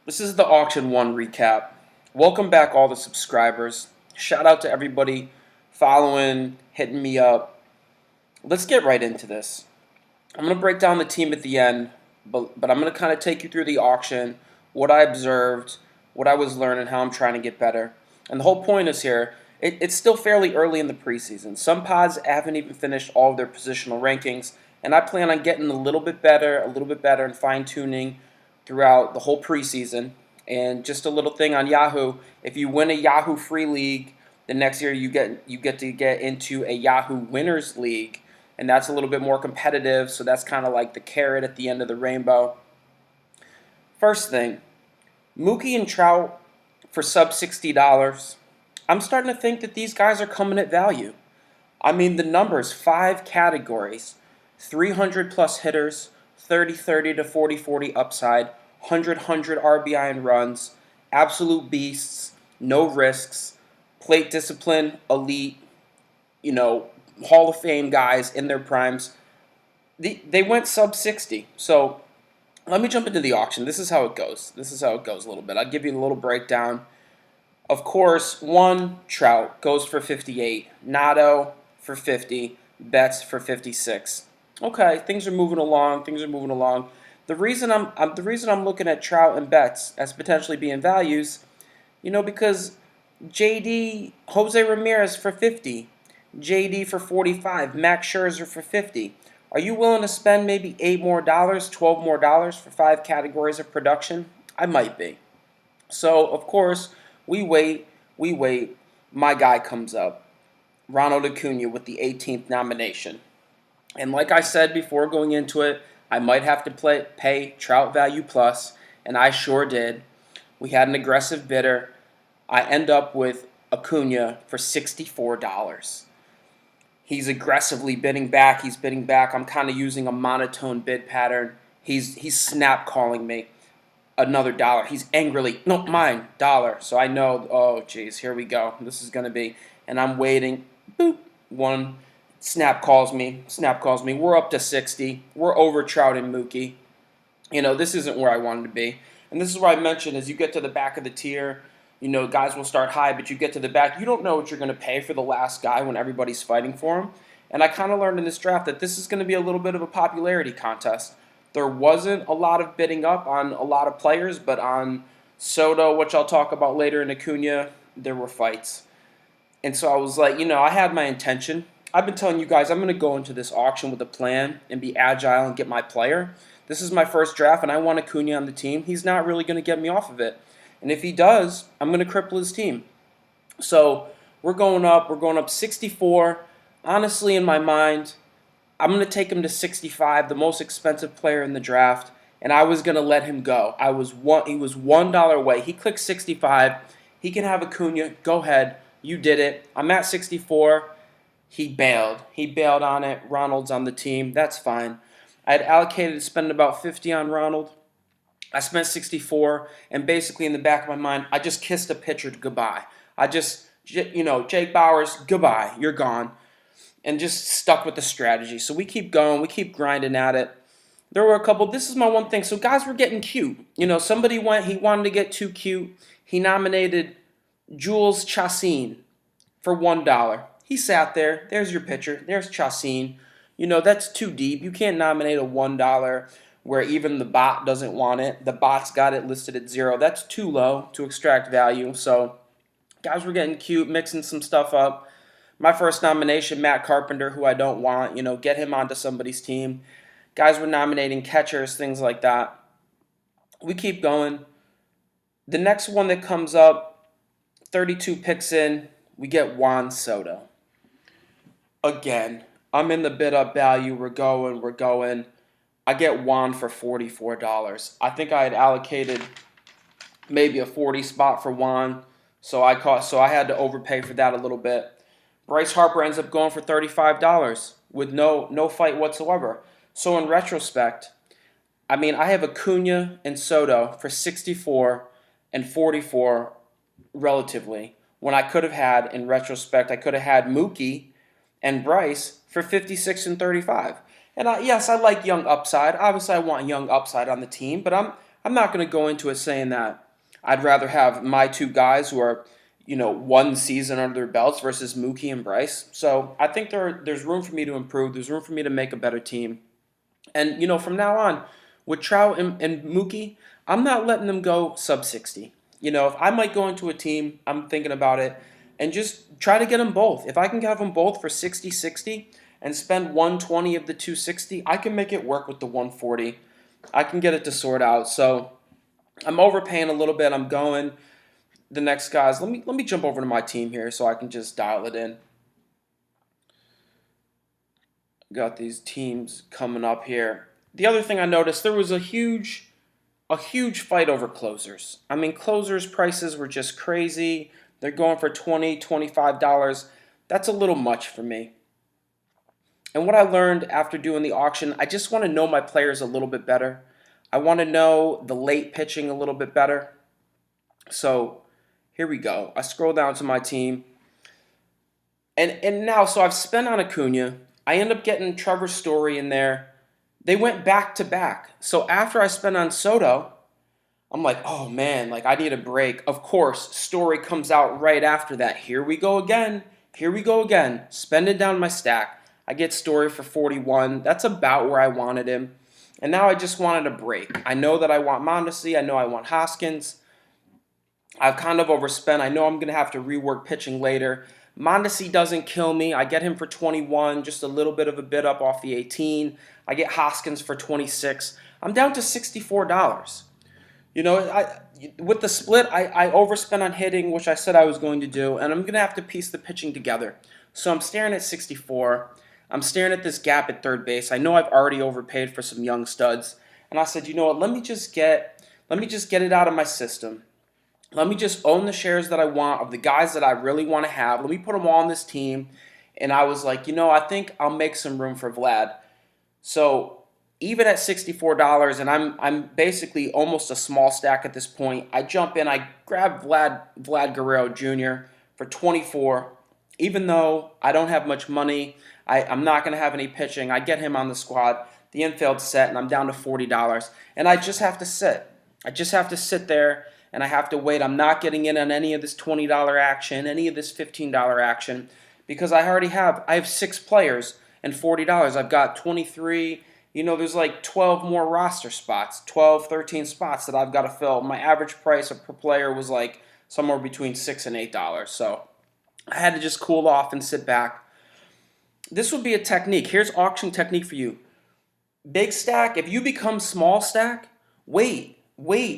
This is the Auction 1 recap. Welcome back, all the subscribers. Shout out to everybody following, hitting me up. Let's get right into this. I'm going to break down the team at the end, but I'm going to kind of take you through the auction, what I observed, what I was learning, how I'm trying to get better. And the whole point is here, it's still fairly early in the preseason. Some pods haven't even finished all of their positional rankings, and I plan on getting a little bit better, and fine-tuning throughout the whole preseason. And just a little thing on Yahoo: if you win a Yahoo free league, the next year you get to get into a Yahoo Winners League, and that's a little bit more competitive. So that's kind of like the carrot at the end of the rainbow. First thing, Mookie and Trout for sub $60. I'm starting to think that these guys are coming at value. I mean, the numbers, 5 categories: 300 plus hitters, 30-30 to 40-40 upside, 100-100 RBI and runs, absolute beasts, no risks, plate discipline, elite, Hall of Fame guys in their primes. They went sub 60. So let me jump into the auction. This is how it goes. This is how it goes a little bit. I'll give you a little breakdown. Of course, one, Trout goes for 58, Nato for 50, Betts for 56. Okay, things are moving along. Things are moving along. The reason I'm looking at Trout and Betts as potentially being values, because JD Jose Ramirez for 50, JD for 45, Max Scherzer for 50. Are you willing to spend maybe $8 more, $12 more for 5 categories of production? I might be. So, of course, we wait. My guy comes up, Ronald Acuna, with the 18th nomination. And like I said before going into it, I might have to pay Trout Value Plus, and I sure did. We had an aggressive bidder. I end up with Acuna for $64. He's aggressively bidding back. He's bidding back. I'm kind of using a monotone bid pattern. He's snap calling me another dollar. He's angrily, no, mine, dollar. So I know, oh, geez, here we go. This is going to be, and I'm waiting. Boop, one, snap calls me. We're up to 60. We're over Trout and Mookie. This isn't where I wanted to be. And this is where I mentioned, as you get to the back of the tier, guys will start high, but you get to the back, you don't know what you're going to pay for the last guy when everybody's fighting for him. And I kind of learned in this draft that this is going to be a little bit of a popularity contest. There wasn't a lot of bidding up on a lot of players, but on Soto, which I'll talk about later, and Acuna, there were fights. And so I was like, I had my intention. I've been telling you guys I'm going to go into this auction with a plan and be agile and get my player. This is my first draft, and I want Acuna on the team. He's not really going to get me off of it. And if he does, I'm going to cripple his team. So we're going up. We're going up 64. Honestly, in my mind, I'm going to take him to 65, the most expensive player in the draft, and I was going to let him go. He was $1 away. He clicked 65. He can have Acuna. Go ahead. You did it. I'm at 64. He bailed. He bailed on it. Ronald's on the team. That's fine. I had allocated to spend about 50 on Ronald. I spent 64, and basically in the back of my mind, I just kissed a pitcher goodbye. Jake Bauers, goodbye. You're gone. And just stuck with the strategy. So we keep going. We keep grinding at it. There were a couple. This is my one thing. So guys were getting cute. Somebody he wanted to get too cute. He nominated Jules Chassin for $1. He sat there. There's your pitcher. There's Chassin. That's too deep. You can't nominate a $1 where even the bot doesn't want it. The bot's got it listed at 0. That's too low to extract value. So guys were getting cute, mixing some stuff up. My first nomination, Matt Carpenter, who I don't want, get him onto somebody's team. Guys were nominating catchers, things like that. We keep going. The next one that comes up, 32 picks in, we get Juan Soto. Again, I'm in the bid up value. We're going. I get Juan for $44. I think I had allocated maybe a 40 spot for Juan, so I had to overpay for that a little bit. Bryce Harper ends up going for $35 with no fight whatsoever. So in retrospect, I have Acuna and Soto for 64 and 44 relatively, when I could have had, in retrospect, I could have had Mookie and Bryce for 56 and 35. And yes, I like young upside. Obviously, I want young upside on the team, but I'm not going to go into it saying that I'd rather have my two guys who are, one season under their belts versus Mookie and Bryce. So I think there's room for me to improve. There's room for me to make a better team. And, from now on, with Trout and Mookie, I'm not letting them go sub 60. If I might go into a team, I'm thinking about it, and just try to get them both. If I can have them both for 60-60 and spend 120 of the 260, I can make it work with the 140. I can get it to sort out. So I'm overpaying a little bit. I'm going the next guys. Let me jump over to my team here so I can just dial it in. Got these teams coming up here. The other thing I noticed, there was a huge fight over closers. I mean, closers prices were just crazy. They're going for $20, $25. That's a little much for me. And what I learned after doing the auction, I just want to know my players a little bit better. I want to know the late pitching a little bit better. So here we go. I scroll down to my team. And now, so I've spent on Acuna. I end up getting Trevor Story in there. They went back to back. So after I spent on Soto, I'm like, oh man, like I need a break. Of course, Story comes out right after that. Here we go again. Here we go again. Spending down my stack. I get Story for 41. That's about where I wanted him. And now I just wanted a break. I know that I want Mondesi. I know I want Hoskins. I've kind of overspent. I know I'm going to have to rework pitching later. Mondesi doesn't kill me. I get him for 21, just a little bit of a bid up off the 18. I get Hoskins for 26. I'm down to $64. With the split, I overspent on hitting, which I said I was going to do, and I'm going to have to piece the pitching together. So I'm staring at 64. I'm staring at this gap at third base. I know I've already overpaid for some young studs, and I said, you know what? Let me just get it out of my system. Let me just own the shares that I want of the guys that I really want to have. Let me put them all on this team. And I was like, I think I'll make some room for Vlad. So even at $64, and I'm basically almost a small stack at this point, I jump in, I grab Vlad Guerrero Jr. for 24. Even though I don't have much money, I'm not going to have any pitching. I get him on the squad. The infield's set, and I'm down to $40. And I just have to sit. I just have to sit there. And I have to wait. I'm not getting in on any of this $20 action, any of this $15 action, because I have 6 players and $40. I've got 23, there's like 12 more roster spots, 12, 13 spots that I've got to fill. My average price per player was like somewhere between $6 and $8. So I had to just cool off and sit back. This would be a technique. Here's auction technique for you. Big stack, if you become small stack, wait,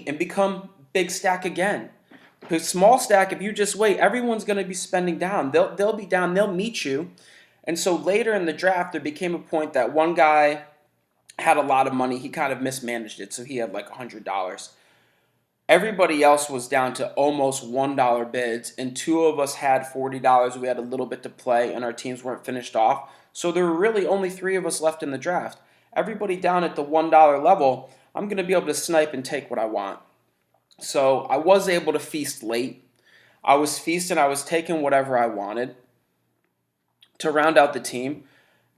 and become big stack again. Because small stack, if you just wait, everyone's going to be spending down. They'll be down. They'll meet you. And so later in the draft, there became a point that one guy had a lot of money. He kind of mismanaged it, so he had like $100. Everybody else was down to almost $1 bids, and 2 of us had $40. We had a little bit to play, and our teams weren't finished off. So there were really only 3 of us left in the draft. Everybody down at the $1 level, I'm going to be able to snipe and take what I want. So I was able to feast late. I was feasting. I was taking whatever I wanted to round out the team.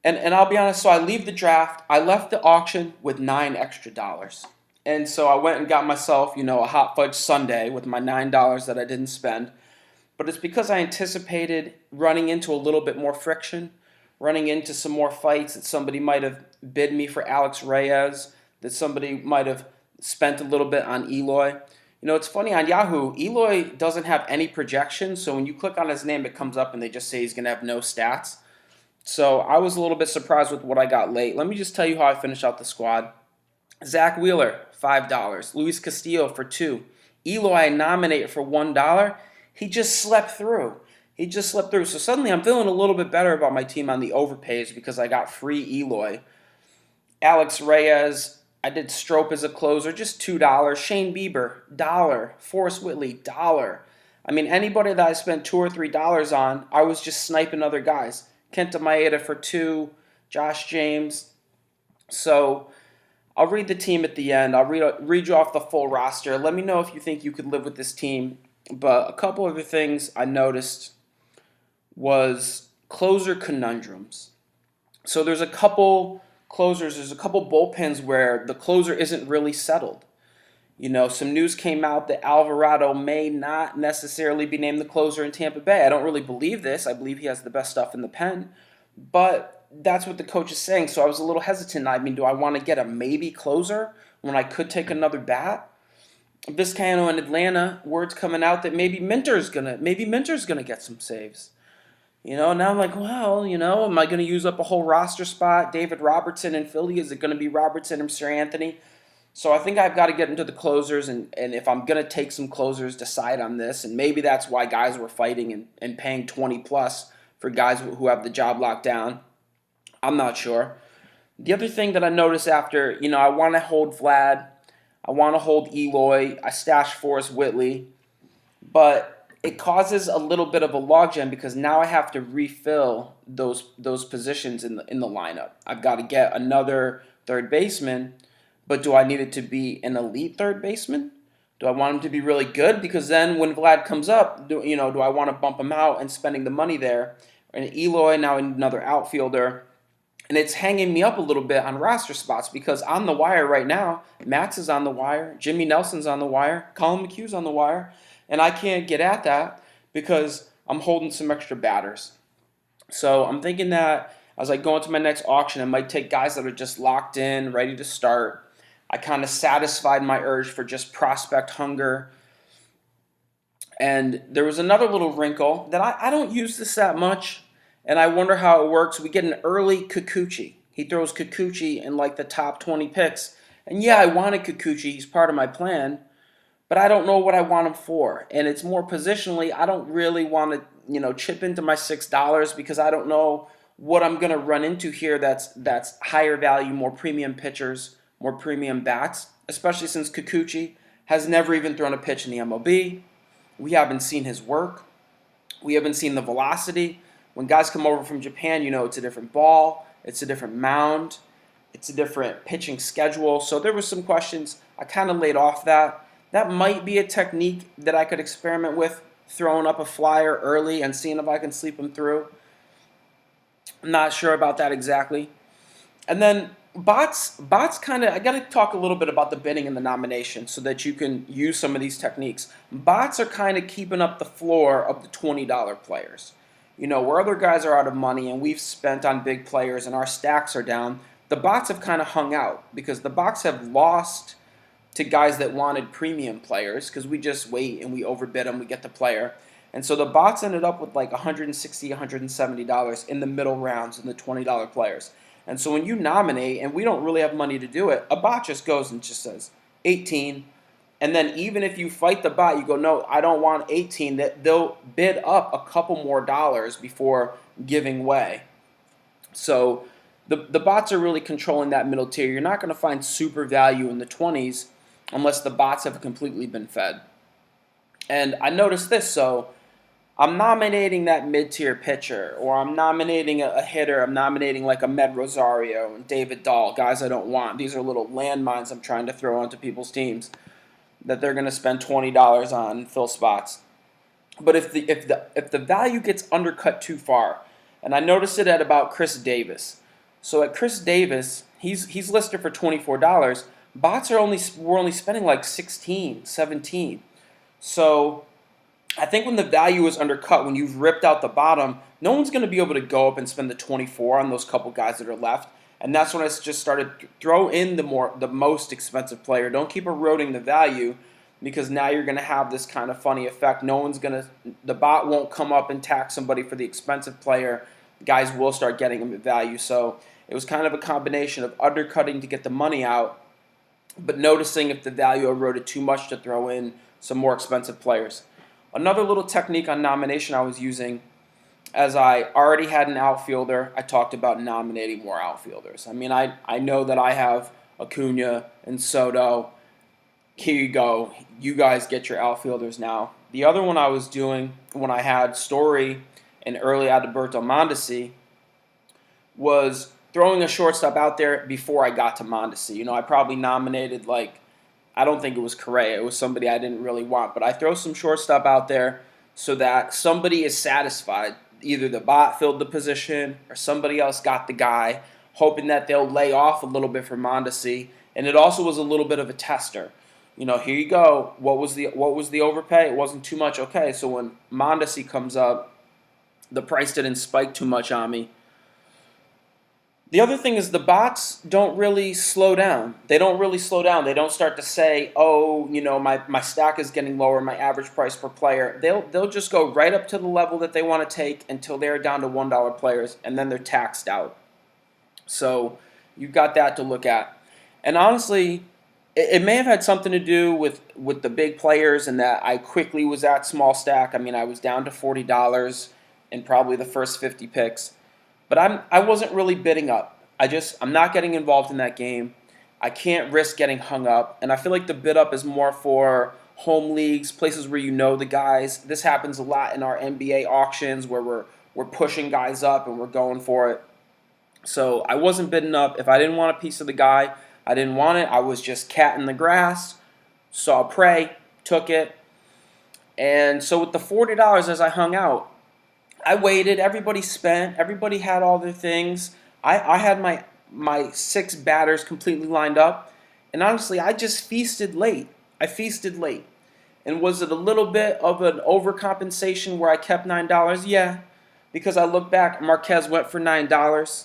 And I'll be honest, so I leave the draft. I left the auction with $9 extra. And so I went and got myself, a hot fudge sundae with my $9 that I didn't spend. But it's because I anticipated running into a little bit more friction, running into some more fights, that somebody might have bid me for Alex Reyes, that somebody might have spent a little bit on Eloy. It's funny, on Yahoo, Eloy doesn't have any projections, so when you click on his name, it comes up and they just say he's going to have no stats. So I was a little bit surprised with what I got late. Let me just tell you how I finished out the squad. Zach Wheeler, $5. Luis Castillo for $2. Eloy, I nominate for $1. He just slept through. So suddenly I'm feeling a little bit better about my team on the overpays because I got free Eloy. Alex Reyes, I did Strope as a closer, just $2. Shane Bieber, $1. Forrest Whitley, $1. I mean, anybody that I spent $2 or $3 on, I was just sniping other guys. Kenta Maeda for $2. Josh James. So I'll read the team at the end. I'll read you off the full roster. Let me know if you think you could live with this team. But a couple other things I noticed was closer conundrums. So there's a couple closers, there's a couple bullpens where the closer isn't really settled. Some news came out that Alvarado may not necessarily be named the closer in Tampa Bay. I don't really believe this. I believe he has the best stuff in the pen, but that's what the coach is saying. So I was a little hesitant. I mean, do I want to get a maybe closer when I could take another bat? Vizcaino in Atlanta, words coming out that maybe Minter's gonna get some saves. Now I'm like, well, am I going to use up a whole roster spot? David Robertson in Philly, is it going to be Robertson or Sir Anthony? So I think I've got to get into the closers, and if I'm going to take some closers, decide on this. And maybe that's why guys were fighting and paying 20 plus for guys who have the job locked down. I'm not sure. The other thing that I noticed after, I want to hold Vlad. I want to hold Eloy. I stashed Forrest Whitley. But it causes a little bit of a logjam because now I have to refill those positions in the lineup. I've got to get another third baseman, but do I need it to be an elite third baseman? Do I want him to be really good? Because then when Vlad comes up, do I want to bump him out and spending the money there? And Eloy, now another outfielder. And it's hanging me up a little bit on roster spots because on the wire right now, Max is on the wire, Jimmy Nelson's on the wire, Colin McHugh's on the wire, and I can't get at that because I'm holding some extra batters. So I'm thinking that as I go into my next auction, I might take guys that are just locked in, ready to start. I kind of satisfied my urge for just prospect hunger. And there was another little wrinkle that I don't use this that much, and I wonder how it works. We get an early Kikuchi. He throws Kikuchi in like the top 20 picks. And yeah, I wanted Kikuchi. He's part of my plan. But I don't know what I want him for. And it's more positionally, I don't really want to, chip into my $6 because I don't know what I'm going to run into here that's higher value, more premium pitchers, more premium bats, especially since Kikuchi has never even thrown a pitch in the MLB. We haven't seen his work. We haven't seen the velocity. When guys come over from Japan, it's a different ball, it's a different mound, it's a different pitching schedule. So there were some questions. I kind of laid off that. That might be a technique that I could experiment with, throwing up a flyer early and seeing if I can sleep him through. I'm not sure about that exactly. And then bots kind of, I got to talk a little bit about the bidding and the nomination so that you can use some of these techniques. Bots are kind of keeping up the floor of the $20 players. Where other guys are out of money and we've spent on big players and our stacks are down, the bots have kind of hung out because the bots have lost to guys that wanted premium players because we just wait and we overbid them, we get the player. And so the bots ended up with like $160, $170 in the middle rounds in the $20 players. And so when you nominate, and we don't really have money to do it, a bot just goes and just says 18. And then even if you fight the bot, you go, no, I don't want 18, that they'll bid up a couple more dollars before giving way. So the bots are really controlling that middle tier. You're not going to find super value in the 20s unless the bots have completely been fed. And I noticed this, so I'm nominating that mid-tier pitcher, or I'm nominating a hitter. I'm nominating like a Med Rosario and David Dahl, guys I don't want. These are little landmines I'm trying to throw onto people's teams that they're going to spend $20 on and fill spots. But if the value gets undercut too far, and I noticed it at about Chris Davis. So at Chris Davis, he's listed for $24. Bots we're only spending like 16, 17. So I think when the value is undercut, when you've ripped out the bottom, no one's going to be able to go up and spend the 24 on those couple guys that are left. And that's when I just started throw in the most expensive player. Don't keep eroding the value because now you're going to have this kind of funny effect. The bot won't come up and tax somebody for the expensive player. Guys will start getting them at value. So it was kind of a combination of undercutting to get the money out, but noticing if the value eroded too much to throw in some more expensive players. Another little technique on nomination I was using, as I already had an outfielder, I talked about nominating more outfielders. I mean, I know that I have Acuna and Soto. Here you go. You guys get your outfielders now. The other one I was doing when I had Story and early Adalberto Mondesi was throwing a shortstop out there before I got to Mondesi. I probably nominated I don't think it was Correa. It was somebody I didn't really want. But I throw some shortstop out there so that somebody is satisfied. Either the bot filled the position or somebody else got the guy, hoping that they'll lay off a little bit for Mondesi. And it also was a little bit of a tester. Here you go. What was the overpay? It wasn't too much. Okay, so when Mondesi comes up, the price didn't spike too much on me. The other thing is the bots don't really slow down. They don't really slow down. They don't start to say, oh, my stack is getting lower, my average price per player. They'll just go right up to the level that they want to take until they're down to $1 players, and then they're taxed out. So you've got that to look at. And honestly, it may have had something to do with the big players and that I quickly was at small stack. I mean, I was down to $40 in probably the first 50 picks. But I wasn't really bidding up. I'm not getting involved in that game. I can't risk getting hung up. And I feel like the bid up is more for home leagues, places where you know the guys. This happens a lot in our NBA auctions where we're pushing guys up and we're going for it. So I wasn't bidding up. If I didn't want a piece of the guy, I didn't want it. I was just cat in the grass, saw prey, took it. And so with the $40 as I hung out, I waited. Everybody spent. Everybody had all their things. I had my 6 batters completely lined up. And honestly, I just feasted late. I feasted late. And was it a little bit of an overcompensation where I kept $9? Yeah. Because I look back, Marquez went for $9.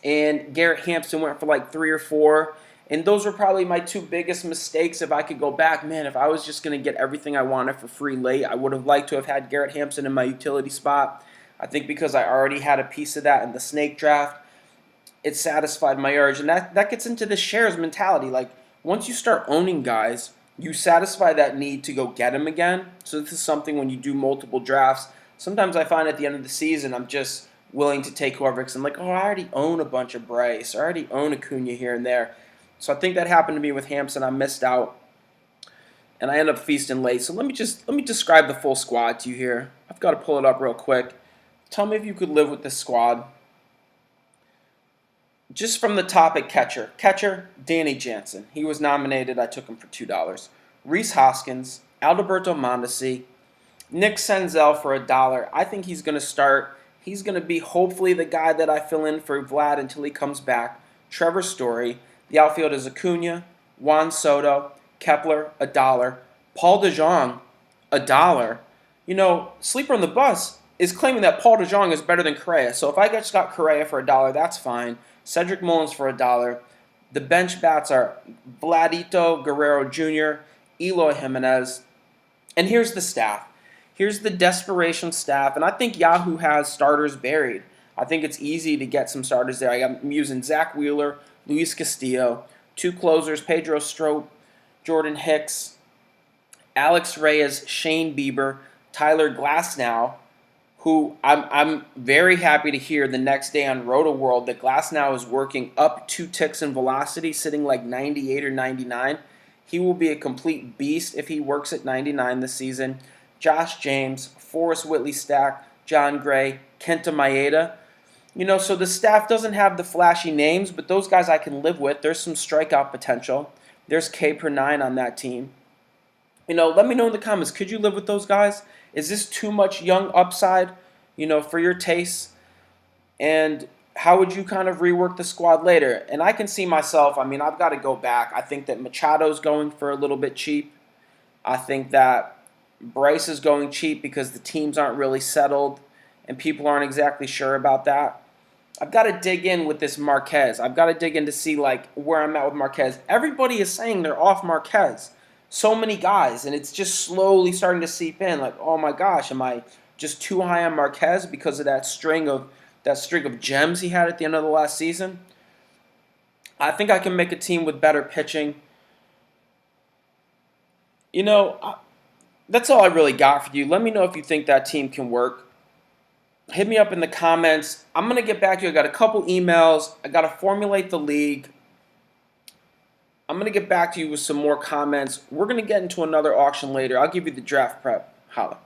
And Garrett Hampson went for like 3 or 4. And those were probably my 2 biggest mistakes. If I could go back, man, if I was just going to get everything I wanted for free late, I would have liked to have had Garrett Hampson in my utility spot. I think because I already had a piece of that in the snake draft, it satisfied my urge. And that gets into the shares mentality. Like, once you start owning guys, you satisfy that need to go get them again. So this is something when you do multiple drafts. Sometimes I find at the end of the season, I'm just willing to take whoever, because I'm like, oh, I already own a bunch of Bryce. I already own Acuna here and there. So I think that happened to me with Hampson. I missed out, and I ended up feasting late. So let me describe the full squad to you here. I've got to pull it up real quick. Tell me if you could live with this squad. Just from the top at catcher. Catcher, Danny Jansen. He was nominated. I took him for $2. Rhys Hoskins, Alberto Mondesi, Nick Senzel for $1. I think he's going to start. He's going to be hopefully the guy that I fill in for Vlad until he comes back. Trevor Story. The outfield is Acuna, Juan Soto, Kepler, $1. Paul DeJong, $1. Sleeper on the Bus is claiming that Paul DeJong is better than Correa. So if I just got Correa for $1, that's fine. Cedric Mullins for $1. The bench bats are Vladito Guerrero Jr., Eloy Jimenez. And here's the staff. Here's the desperation staff. And I think Yahoo has starters buried. I think it's easy to get some starters there. I'm using Zach Wheeler, Luis Castillo, 2 closers, Pedro Strop, Jordan Hicks, Alex Reyes, Shane Bieber, Tyler Glasnow, who I'm very happy to hear the next day on Roto World that Glasnow is working up 2 ticks in velocity, sitting like 98 or 99. He will be a complete beast if he works at 99 this season. Josh James, Forrest Whitley Stack, John Gray, Kenta Maeda. So the staff doesn't have the flashy names, but those guys I can live with. There's some strikeout potential. There's K per 9 on that team. Let me know in the comments. Could you live with those guys? Is this too much young upside, for your tastes? And how would you kind of rework the squad later? And I can see myself, I've got to go back. I think that Machado's going for a little bit cheap. I think that Bryce is going cheap because the teams aren't really settled and people aren't exactly sure about that. I've got to dig in with this Marquez. I've got to dig in to see where I'm at with Marquez. Everybody is saying they're off Marquez. So many guys, and it's just slowly starting to seep in. Like, oh my gosh, am I just too high on Marquez because of that string of gems he had at the end of the last season? I think I can make a team with better pitching. That's all I really got for you. Let me know if you think that team can work. Hit me up in the comments. I'm going to get back to you. I got a couple emails. I got to formulate the league. I'm going to get back to you with some more comments. We're going to get into another auction later. I'll give you the draft prep. Holla.